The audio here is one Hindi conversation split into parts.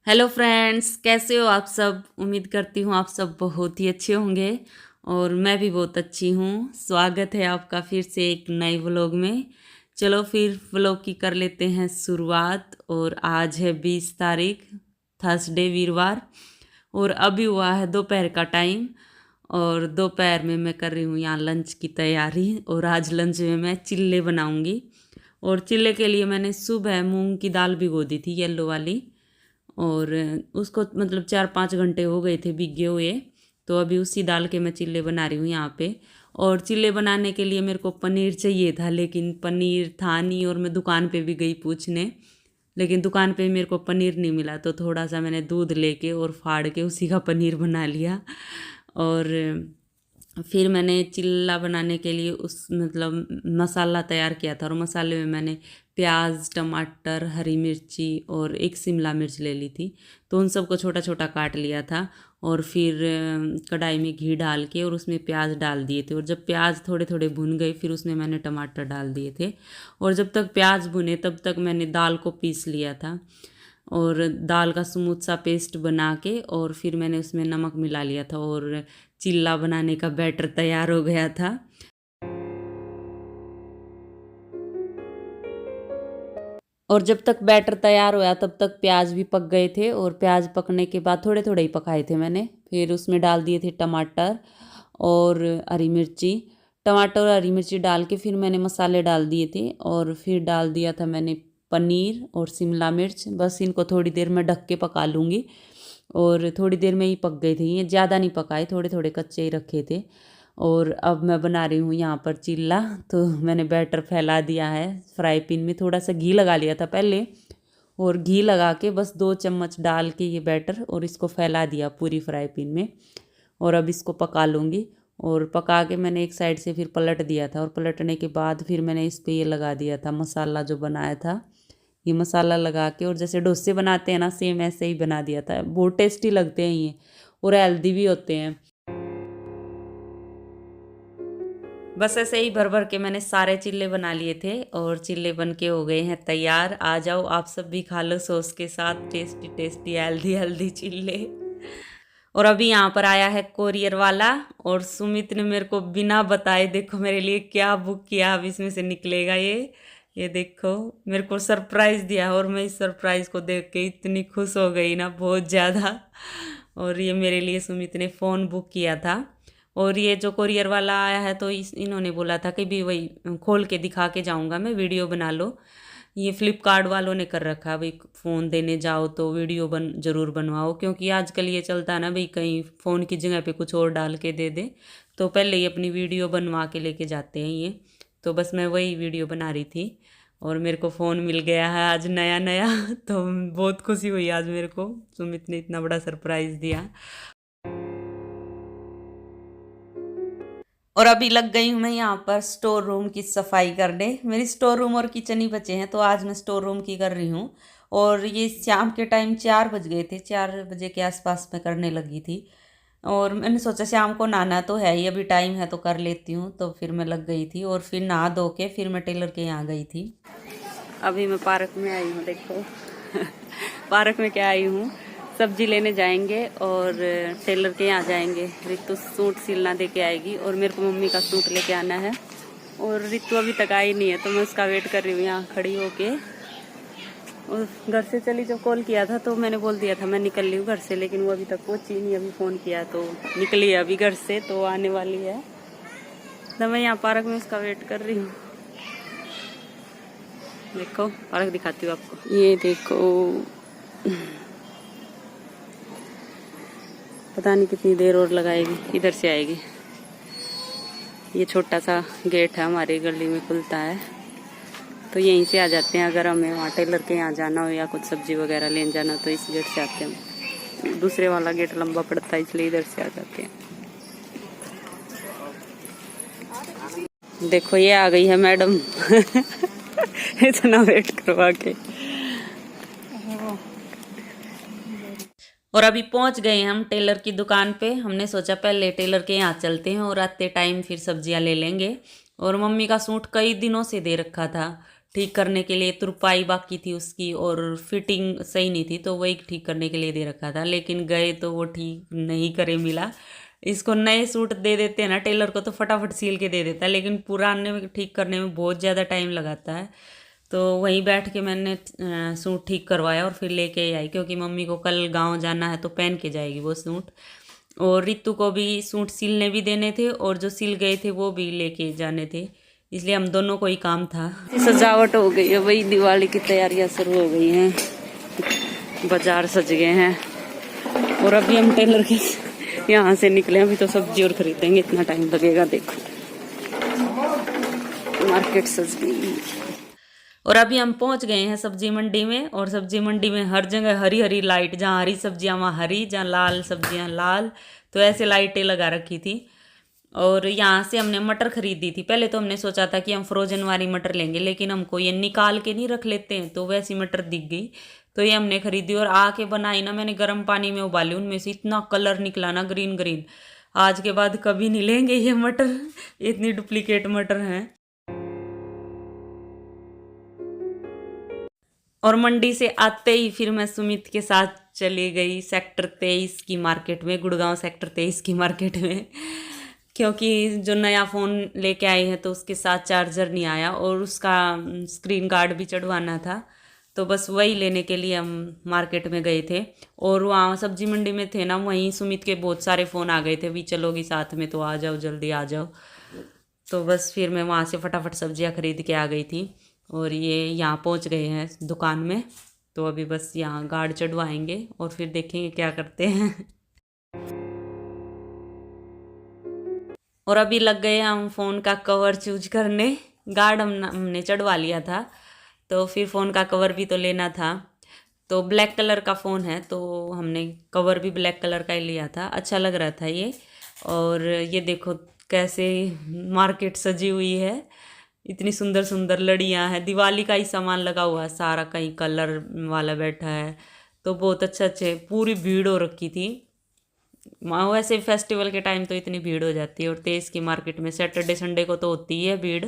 हेलो फ्रेंड्स, कैसे हो आप सब। उम्मीद करती हूँ आप सब बहुत ही अच्छे होंगे और मैं भी बहुत अच्छी हूँ। स्वागत है आपका फिर से एक नए व्लॉग में। चलो फिर व्लॉग की कर लेते हैं शुरुआत। और आज है 20 तारीख, थर्सडे, वीरवार। और अभी हुआ है दोपहर का टाइम और दोपहर में मैं कर रही हूँ यहाँ लंच की तैयारी। और आज लंच में मैं चिल्ले बनाऊँगी। और चिल्ले के लिए मैंने सुबह मूंग की दाल भिगो दी थी, येलो वाली। और उसको मतलब 4-5 घंटे हो गए थे भीगे हुए। तो अभी उसी दाल के मैं चिल्ले बना रही हूँ यहाँ पे। और चिल्ले बनाने के लिए मेरे को पनीर चाहिए था, लेकिन पनीर था नहीं। और मैं दुकान पे भी गई पूछने, लेकिन दुकान पे मेरे को पनीर नहीं मिला। तो थोड़ा सा मैंने दूध लेके और फाड़ के उसी का पनीर बना लिया। और फिर मैंने चिल्ला बनाने के लिए उस मतलब मसाला तैयार किया था। और मसाले में मैंने प्याज, टमाटर, हरी मिर्ची और एक शिमला मिर्च ले ली थी। तो उन सबको छोटा छोटा काट लिया था। और फिर कढ़ाई में घी डाल के और उसमें प्याज डाल दिए थे। और जब प्याज थोड़े थोड़े भुन गए फिर उसमें मैंने टमाटर डाल दिए थे। और जब तक प्याज भुने तब तक मैंने दाल को पीस लिया था। और दाल का स्मूथ सा पेस्ट बना के और फिर मैंने उसमें नमक मिला लिया था। और चिल्ला बनाने का बैटर तैयार हो गया था। और जब तक बैटर तैयार हुआ तब तक प्याज भी पक गए थे। और प्याज पकने के बाद थोड़े थोड़े ही पकाए थे मैंने। फिर उसमें डाल दिए थे टमाटर और हरी मिर्ची। टमाटर और हरी मिर्ची डाल के फिर मैंने मसाले डाल दिए थे। और फिर डाल दिया था मैंने पनीर और शिमला मिर्च। बस इनको थोड़ी देर में ढक के पका लूँगी। और थोड़ी देर में ही पक गए थे ये, ज़्यादा नहीं पकाए, थोड़े थोड़े कच्चे ही रखे थे। और अब मैं बना रही हूँ यहाँ पर चिल्ला। तो मैंने बैटर फैला दिया है फ्राई पैन में, थोड़ा सा घी लगा लिया था पहले। और घी लगा के बस 2 चम्मच डाल के ये बैटर और इसको फैला दिया पूरी फ्राई पैन में। और अब इसको पका लूँगी। और पका के मैंने एक साइड से फिर पलट दिया था। और पलटने के बाद फिर मैंने इस पर ये लगा दिया था मसाला जो बनाया था। ये मसाला लगा के और जैसे डोसे बनाते हैं ना, सेम ऐसे ही बना दिया था। बहुत टेस्टी लगते हैं ये और हेल्दी भी होते हैं। बस ऐसे ही भर भर के मैंने सारे चिल्ले बना लिए थे और चिल्ले बन के हो गए हैं तैयार। आ जाओ आप सब भी खा लो सॉस के साथ, टेस्टी टेस्टी हेल्दी हेल्दी चिल्ले। और अभी यहाँ पर आया है कोरियर वाला। और सुमित ने मेरे को बिना बताए देखो मेरे लिए क्या बुक किया। अब इसमें से निकलेगा ये देखो, मेरे को सरप्राइज़ दिया। और मैं इस सरप्राइज़ को देख के इतनी खुश हो गई ना, बहुत ज़्यादा। और ये मेरे लिए सुमित ने फ़ोन बुक किया था। और ये जो कोरियर वाला आया है तो इन्होंने बोला था कि भी वही खोल के दिखा के जाऊंगा मैं, वीडियो बना लो। ये फ्लिपकार्ट वालों ने कर रखा है भाई, फ़ोन देने जाओ तो वीडियो ज़रूर बनवाओ। क्योंकि आजकल ये चलता है ना भाई, कहीं फ़ोन की जगह पे कुछ और डाल के दे दे, तो पहले ही अपनी वीडियो बनवा के लेके जाते हैं ये। तो बस मैं वही वीडियो बना रही थी। और मेरे को फ़ोन मिल गया है आज नया नया। तो बहुत खुशी हुई आज मेरे को, सुमित ने इतना बड़ा सरप्राइज़ दिया। और अभी लग गई हूँ मैं यहाँ पर स्टोर रूम की सफाई करने। मेरी स्टोर रूम और किचन ही बचे हैं तो आज मैं स्टोर रूम की कर रही हूँ। और ये शाम के टाइम 4 बज गए थे, 4 बजे के आसपास मैं करने लगी थी। और मैंने सोचा शाम को नहाना तो है ही, अभी टाइम है तो कर लेती हूँ। तो फिर मैं लग गई थी और फिर नहा धो के फिर मैं टेलर के यहाँ गई थी। अभी मैं पार्क में आई हूँ, देखो। पार्क में क्या आई हूँ, सब्जी लेने जाएंगे और टेलर के यहाँ जाएंगे। रितु सूट सिलना दे के आएगी और मेरे को मम्मी का सूट लेके आना है। और रितु अभी तक आई नहीं है तो मैं उसका वेट कर रही हूँ यहाँ खड़ी होके। और घर से चली, जब कॉल किया था तो मैंने बोल दिया था मैं निकल रही हूँ घर से, लेकिन वो अभी तक पहुँची नहीं। अभी फ़ोन किया तो निकली है अभी घर से, तो आने वाली है। तो मैं यहाँ पार्क में उसका वेट कर रही हूँ। देखो पार्क दिखाती हूँ आपको, ये देखो। पता नहीं कितनी देर और लगाएगी, इधर से आएगी। ये छोटा सा गेट है हमारे गली में, खुलता है तो यहीं से आ जाते हैं। अगर हमें वहाँ टेलर के यहाँ जाना हो या कुछ सब्जी वगैरह लेने जाना हो तो इस गेट से आते हैं। दूसरे वाला गेट लंबा पड़ता है इसलिए इधर से आ जाते हैं। देखो ये आ गई है मैडम। इतना वेट करवा के। और अभी पहुंच गए हम टेलर की दुकान पे। हमने सोचा पहले टेलर के यहाँ चलते हैं और आते टाइम फिर सब्जियां ले लेंगे। और मम्मी का सूट कई दिनों से दे रखा था, ठीक करने के लिए, तुरपाई बाकी थी उसकी और फिटिंग सही नहीं थी, तो वही ठीक करने के लिए दे रखा था। लेकिन गए तो वो ठीक नहीं करे मिला। इसको नए सूट दे देते हैं ना टेलर को तो फटाफट सिल के दे देता है, लेकिन पुराने में ठीक करने में बहुत ज़्यादा टाइम लगाता है। तो वहीं बैठ के मैंने सूट ठीक करवाया और फिर लेके आई, क्योंकि मम्मी को कल गांव जाना है तो पहन के जाएगी वो सूट। और रितु को भी सूट सिलने भी देने थे और जो सिल गए थे वो भी लेके जाने थे, इसलिए हम दोनों को ही काम था। सजावट हो गई है, वही दिवाली की तैयारियां शुरू हो गई हैं, बाजार सज गए हैं। और अभी हम टेलर के यहाँ से निकले, अभी तो सब्जी और खरीदेंगे, इतना टाइम लगेगा। देखो मार्केट सज गई। और अभी हम पहुंच गए हैं सब्जी मंडी में, और सब्जी मंडी में हर जगह हरी हरी लाइट, जहाँ हरी सब्जियां वहाँ हरी, जहाँ लाल सब्जियां लाल, तो ऐसे लाइटें लगा रखी थी। और यहाँ से हमने मटर खरीदी थी। पहले तो हमने सोचा था कि हम फ्रोजन वाली मटर लेंगे, लेकिन हमको ये निकाल के नहीं रख लेते हैं, तो वैसी मटर दिख गई तो ये हमने खरीदी और आके बनाई ना। मैंने गर्म पानी में उबाली, उनमें से इतना कलर निकला ना ग्रीन ग्रीन। आज के बाद कभी नहीं लेंगे ये मटर, इतनी डुप्लीकेट मटर हैं। और मंडी से आते ही फिर मैं सुमित के साथ चली गई सेक्टर 23 की मार्केट में, गुड़गांव सेक्टर 23 की मार्केट में, क्योंकि जो नया फ़ोन लेके आए हैं तो उसके साथ चार्जर नहीं आया और उसका स्क्रीन गार्ड भी चढ़वाना था, तो बस वही लेने के लिए हम मार्केट में गए थे। और वहाँ सब्जी मंडी में थे ना, वहीं सुमित के बहुत सारे फ़ोन आ गए थे, भी चलोगी साथ में तो आ जाओ, जल्दी आ जाओ। तो बस फिर मैं वहाँ से फटाफट सब्जियाँ खरीद के आ गई थी। और ये यहाँ पहुँच गए हैं दुकान में, तो अभी बस यहाँ गार्ड चढ़वाएंगे और फिर देखेंगे क्या करते हैं। और अभी लग गए हम फ़ोन का कवर चूज करने। गार्ड हमने चढ़वा लिया था, तो फिर फ़ोन का कवर भी तो लेना था। तो ब्लैक कलर का फ़ोन है, तो हमने कवर भी ब्लैक कलर का ही लिया था, अच्छा लग रहा था ये। और ये देखो कैसे मार्केट सजी हुई है, इतनी सुंदर सुंदर लड़ियाँ हैं, दिवाली का ही सामान लगा हुआ है सारा, कहीं कलर वाला बैठा है, तो बहुत अच्छे अच्छे, पूरी भीड़ हो रखी थी। वैसे फेस्टिवल के टाइम तो इतनी भीड़ हो जाती है, और तेज़ की मार्केट में सैटरडे संडे को तो होती ही है भीड़,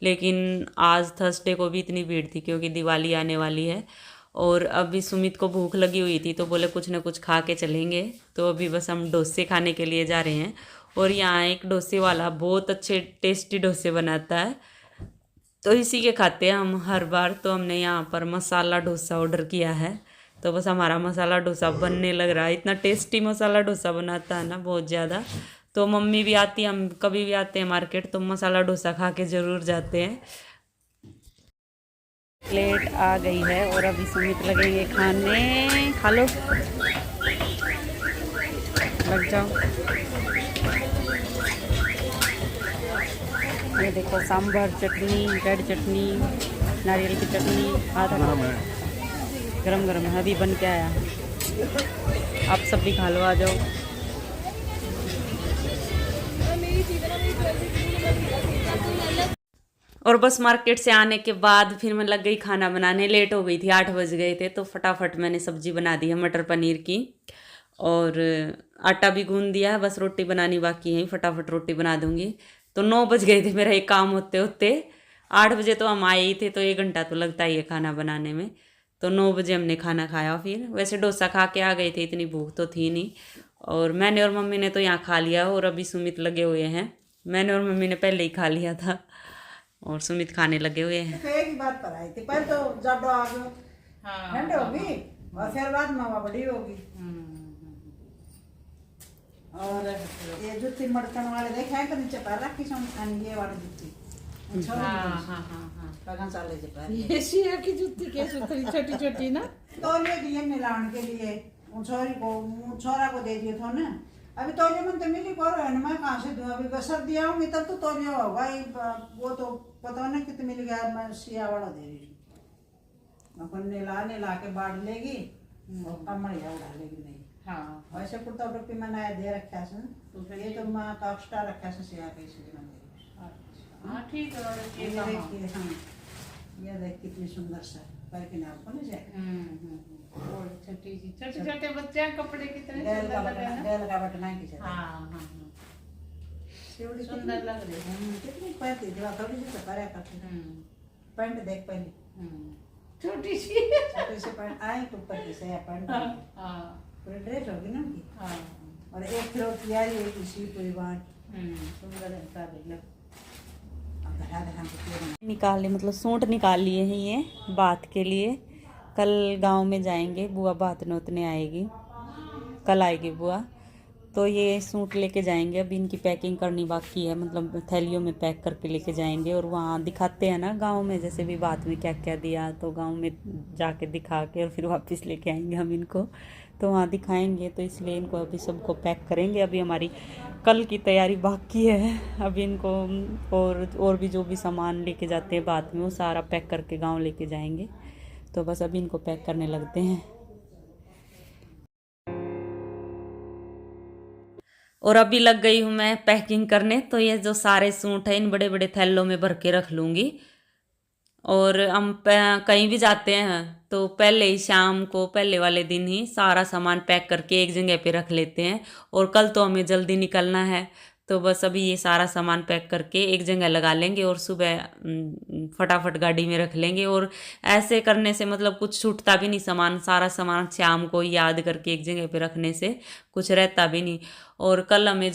लेकिन आज थर्सडे को भी इतनी भीड़ थी क्योंकि दिवाली आने वाली है। और अभी सुमित को भूख लगी हुई थी तो बोले कुछ ना कुछ खा के चलेंगे, तो अभी बस हम डोसे खाने के लिए जा रहे हैं। और यहाँ एक डोसे वाला बहुत अच्छे टेस्टी डोसे बनाता है, तो इसी के खाते हैं हम हर बार। तो हमने यहाँ पर मसाला डोसा ऑर्डर किया है, तो बस हमारा मसाला डोसा बनने लग रहा है। इतना टेस्टी मसाला डोसा बनाता है ना, बहुत ज़्यादा। तो मम्मी भी आती है, हम कभी भी आते हैं मार्केट तो मसाला डोसा खा के ज़रूर जाते हैं। प्लेट आ गई है और अभी सुमित लगेंगे खाने, खा लो, लग जाओ। ये देखो सांभर, चटनी, रेड चटनी, नारियल की चटनी, आधा गरम गरम है, अभी बन के आया। आप सब भी खा लो, आ जाओ। और बस मार्केट से आने के बाद फिर मैं लग गई खाना बनाने, लेट हो गई थी, 8 बज गए थे, तो फटाफट मैंने सब्जी बना दी है मटर पनीर की। और आटा भी गूंद दिया है, बस रोटी बनानी बाकी है, फटाफट रोटी बना दूंगी। तो 9 बज गए थे मेरा एक काम होते होते। 8 बजे तो हम आए ही थे, तो 1 घंटा तो लगता ही है खाना बनाने में। तो 9 बजे हमने खाना खाया। फिर वैसे डोसा खा के आ गए थे, इतनी भूख तो थी नहीं। और मैंने और मम्मी ने तो यहाँ खा लिया, और अभी सुमित लगे हुए हैं। मैंने और मम्मी ने पहले ही खा लिया था और सुमित खाने लगे हुए हैं। एक बात पर आई थी, पहले तो जब आ गयो ठंड होगी और फिर बाद में हवा बड़ी होगी। और ये जूती मड़कन वाले देखे हैं, नीचे पैर रखी ये वाली जूती साले से पैर, ये शिया की जूती कैसे छोटी छोटी ना, तौलिए दिए मिलान के लिए छोरी को, छोरा को दे दिए थे ना। अभी तौलिए में तो मिली पर मैं कहाँ से दूँ, अभी सर्दियाँ होंगी तब तो तौलिया होगा ही, वो तो पता नहीं कितने मिल गया। मैं सिया वाला दे रही हूँ, अपन ला के बाढ़ लेगी और कमरिया उड़ा लेगी। नहीं हाँ वैसे कुर्ता टोपी मैंने दे रखा है, तो फिर ये तो मैं एक्स्ट्रा रखा है सिया के, इसलिए मैं दे रही हूँ। हाँ ठीक है। ये देखिए, हाँ ये देख कितनी सुंदर सा पर के नाम को नहीं जाए। और छोटे छोटे बच्चे कपड़े कितने गैल का बटना की जगह। हाँ हाँ हाँ सुंदर लग रही है। कितनी पहनती थी, थोड़ी सी तो करे करती। पैंट देख पहले, छोटी सी। छोटे से पैंट आए तो ऊपर की से पैंट हाँ पूरी ड्रेस होगी ना उनकी। हाँ। और एक फ्लोर तैयारी है इसी पूरी बात सुंदर है साड़ी लग। अब धरा धरा के पूरा निकाल लिए, मतलब सूट निकाल लिए हैं ये बात के लिए। कल गांव में जाएंगे, बुआ बात नोतने आएगी, कल आएगी बुआ, तो ये सूट लेके जाएंगे। अभी इनकी पैकिंग करनी बाकी है, मतलब थैलियों में पैक करके लेके जाएंगे। और वहाँ दिखाते हैं ना गांव में, जैसे भी बात में क्या क्या दिया, तो गांव में जाके दिखा के और फिर वापस लेके आएंगे हम इनको, तो वहाँ दिखाएंगे। तो इसलिए इनको अभी सबको पैक करेंगे। अभी हमारी कल की तैयारी बाकी है। अभी इनको और भी जो भी सामान लेके जाते हैं बाद में, वो सारा पैक करके गाँव लेके जाएंगे। तो बस अभी इनको पैक करने लगते हैं। और अभी लग गई हूँ मैं पैकिंग करने। तो ये जो सारे सूट हैं इन बड़े बड़े थैलों में भर के रख लूँगी। और हम कहीं भी जाते हैं तो पहले ही शाम को, पहले वाले दिन ही सारा सामान पैक करके एक जगह पे रख लेते हैं। और कल तो हमें जल्दी निकलना है, तो बस अभी ये सारा सामान पैक करके एक जगह लगा लेंगे और सुबह फटाफट गाड़ी में रख लेंगे। और ऐसे करने से मतलब कुछ छूटता भी नहीं सामान, सारा सामान शाम को याद करके एक जगह पे रखने से कुछ रहता भी नहीं। और कल हमें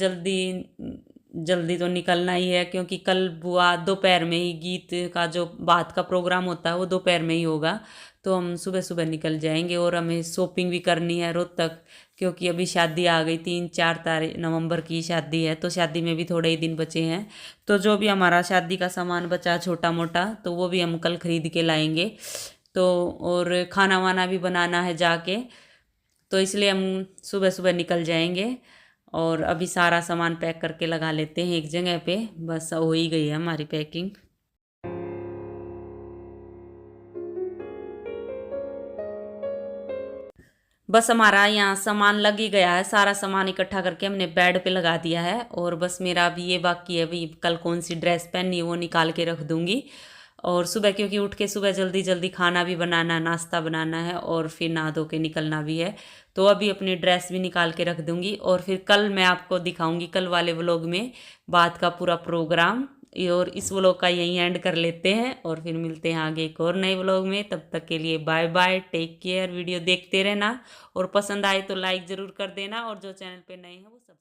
जल्दी तो निकलना ही है, क्योंकि कल बुआ दोपहर में ही, गीत का जो बात का प्रोग्राम होता है वो दोपहर में ही होगा। तो हम सुबह सुबह निकल जाएंगे। और हमें शॉपिंग भी करनी है रोहतक, क्योंकि अभी शादी आ गई, 3-4 नवंबर की शादी है, तो शादी में भी थोड़े ही दिन बचे हैं। तो जो भी हमारा शादी का सामान बचा छोटा मोटा, तो वो भी हम कल खरीद के लाएंगे। तो और खाना वाना भी बनाना है जाके, तो इसलिए हम सुबह सुबह निकल जाएंगे। और अभी सारा सामान पैक करके लगा लेते हैं एक जगह पे। बस हो ही गई है हमारी पैकिंग। बस हमारा यहाँ सामान लग ही गया है, सारा सामान इकट्ठा करके हमने बेड पे लगा दिया है। और बस मेरा अभी ये बाकी है, अभी कल कौन सी ड्रेस पहननी है वो निकाल के रख दूँगी। और सुबह क्योंकि उठ के सुबह जल्दी जल्दी खाना भी बनाना है, नाश्ता बनाना है, और फिर नहा धो के निकलना भी है। तो अभी अपनी ड्रेस भी निकाल के रख दूँगी। और फिर कल मैं आपको दिखाऊँगी कल वाले व्लॉग में बात का पूरा प्रोग्राम। और इस व्लॉग का यहीं एंड कर लेते हैं, और फिर मिलते हैं आगे एक और नए व्लॉग में। तब तक के लिए bye bye, take care. Video देखते रहना, और पसंद आए तो लाइक ज़रूर कर देना, और जो चैनल पे नए हैं वो सब